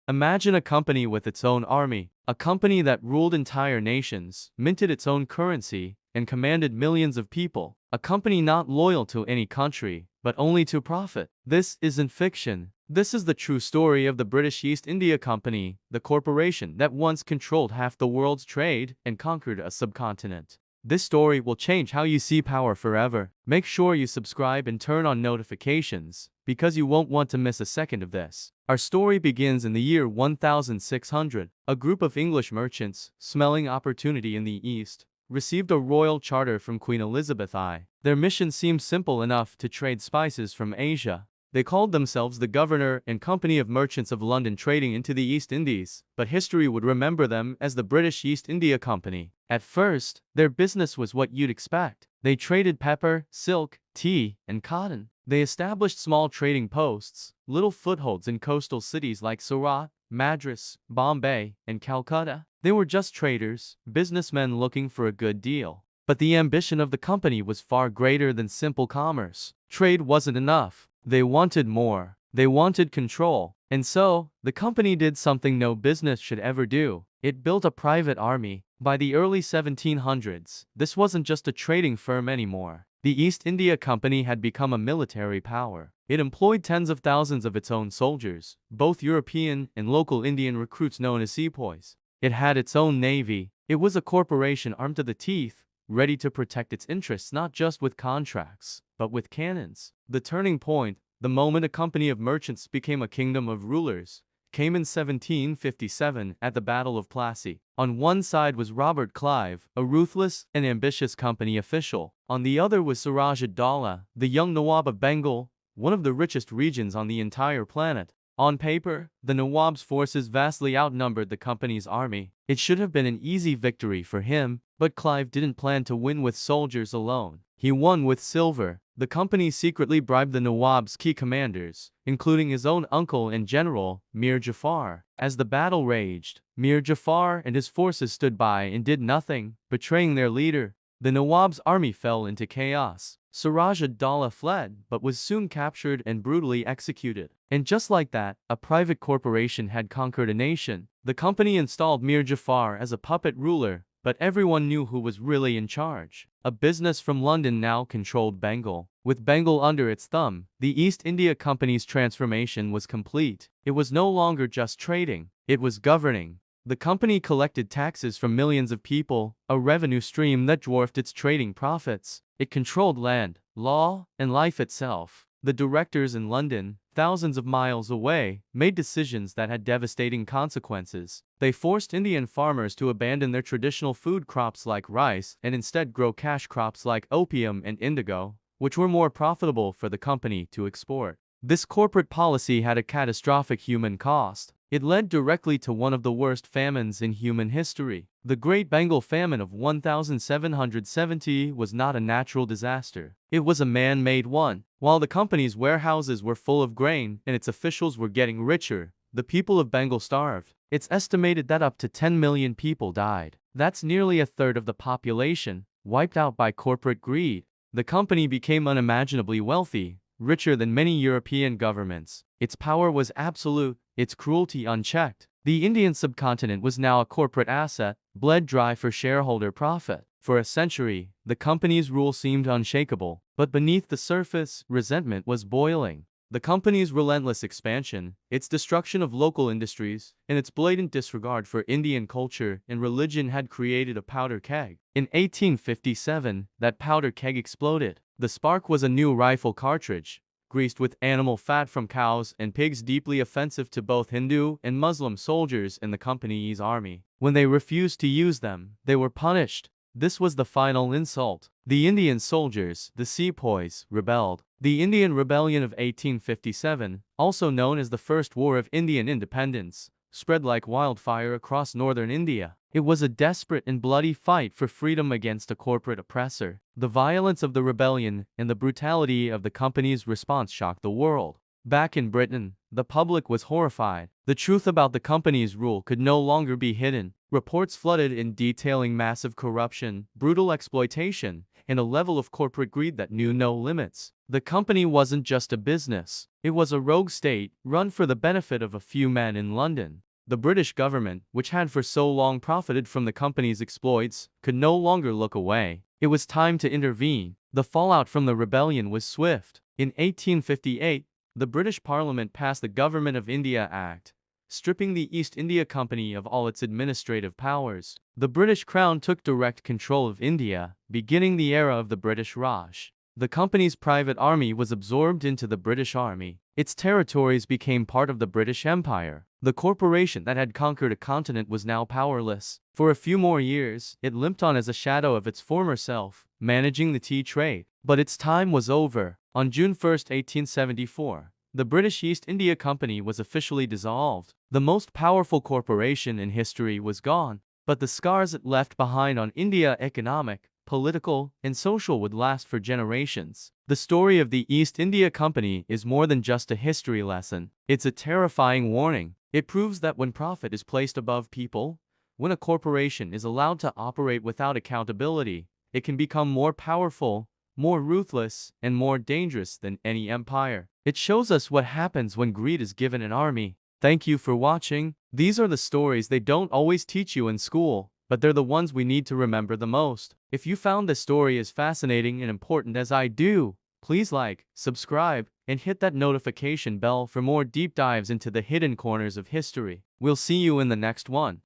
Imagine a company with its own army, a company that ruled entire nations, minted its own currency, and commanded millions of people. A company not loyal to any country, but only to profit. This isn't fiction. This is the true story of the British East India Company, the corporation that once controlled half the world's trade and conquered a subcontinent. This story will change how you see power forever. Make sure you subscribe and turn on notifications, because you won't want to miss a second of this. Our story begins in the year 1600. A group of English merchants, smelling opportunity in the East, received a royal charter from Queen Elizabeth I. Their mission seemed simple enough: to trade spices from Asia. They called themselves the Governor and Company of Merchants of London, trading into the East Indies, but history would remember them as the British East India Company. At first, their business was what you'd expect. They traded pepper, silk, tea, and cotton. They established small trading posts, little footholds in coastal cities like Surat, Madras, Bombay, and Calcutta. They were just traders, businessmen looking for a good deal. But the ambition of the company was far greater than simple commerce. Trade wasn't enough. They wanted more. They wanted control. And so, the company did something no business should ever do. It built a private army. By the early 1700s, this wasn't just a trading firm anymore. The East India Company had become a military power. It employed tens of thousands of its own soldiers, both European and local Indian recruits known as sepoys. It had its own navy. It was a corporation armed to the teeth, ready to protect its interests not just with contracts, but with cannons. The turning point, the moment a company of merchants became a kingdom of rulers, came in 1757 at the Battle of Plassey. On one side was Robert Clive, a ruthless and ambitious company official. On the other was Siraj ud-Daulah, the young Nawab of Bengal, one of the richest regions on the entire planet. On paper, the Nawab's forces vastly outnumbered the company's army. It should have been an easy victory for him, but Clive didn't plan to win with soldiers alone. He won with silver. The company secretly bribed the Nawab's key commanders, including his own uncle and general, Mir Jafar. As the battle raged, Mir Jafar and his forces stood by and did nothing, betraying their leader. The Nawab's army fell into chaos. Siraj ud-Daulah fled, but was soon captured and brutally executed. And just like that, a private corporation had conquered a nation. The company installed Mir Jafar as a puppet ruler, but everyone knew who was really in charge. A business from London now controlled Bengal. With Bengal under its thumb, the East India Company's transformation was complete. It was no longer just trading, it was governing. The company collected taxes from millions of people, a revenue stream that dwarfed its trading profits. It controlled land, law, and life itself. The directors in London, thousands of miles away, made decisions that had devastating consequences. They forced Indian farmers to abandon their traditional food crops like rice and instead grow cash crops like opium and indigo, which were more profitable for the company to export. This corporate policy had a catastrophic human cost. It led directly to one of the worst famines in human history. The Great Bengal Famine of 1770 was not a natural disaster. It was a man-made one. While the company's warehouses were full of grain and its officials were getting richer, the people of Bengal starved. It's estimated that up to 10 million people died. That's nearly a third of the population, wiped out by corporate greed. The company became unimaginably wealthy, richer than many European governments. Its power was absolute, its cruelty unchecked. The Indian subcontinent was now a corporate asset, bled dry for shareholder profit. For a century, the company's rule seemed unshakable, but beneath the surface, resentment was boiling. The company's relentless expansion, its destruction of local industries, and its blatant disregard for Indian culture and religion had created a powder keg. In 1857, that powder keg exploded. The spark was a new rifle cartridge, greased with animal fat from cows and pigs, deeply offensive to both Hindu and Muslim soldiers in the company's army. When they refused to use them, they were punished. This was the final insult. The Indian soldiers, the sepoys, rebelled. The Indian Rebellion of 1857, also known as the First War of Indian Independence, spread like wildfire across northern India. It was a desperate and bloody fight for freedom against a corporate oppressor. The violence of the rebellion and the brutality of the company's response shocked the world. Back in Britain, the public was horrified. The truth about the company's rule could no longer be hidden. Reports flooded in detailing massive corruption, brutal exploitation, and a level of corporate greed that knew no limits. The company wasn't just a business. It was a rogue state, run for the benefit of a few men in London. The British government, which had for so long profited from the company's exploits, could no longer look away. It was time to intervene. The fallout from the rebellion was swift. In 1858, the British Parliament passed the Government of India Act, stripping the East India Company of all its administrative powers. The British Crown took direct control of India, beginning the era of the British Raj. The company's private army was absorbed into the British Army. Its territories became part of the British Empire. The corporation that had conquered a continent was now powerless. For a few more years, it limped on as a shadow of its former self, managing the tea trade. But its time was over. On June 1, 1874, the British East India Company was officially dissolved. The most powerful corporation in history was gone, but the scars it left behind on India economic, political, and social would last for generations. The story of the East India Company is more than just a history lesson. It's a terrifying warning. It proves that when profit is placed above people, when a corporation is allowed to operate without accountability, it can become more powerful, more ruthless, and more dangerous than any empire. It shows us what happens when greed is given an army. Thank you for watching. These are the stories they don't always teach you in school, but they're the ones we need to remember the most. If you found this story as fascinating and important as I do, please like, subscribe, and hit that notification bell for more deep dives into the hidden corners of history. We'll see you in the next one.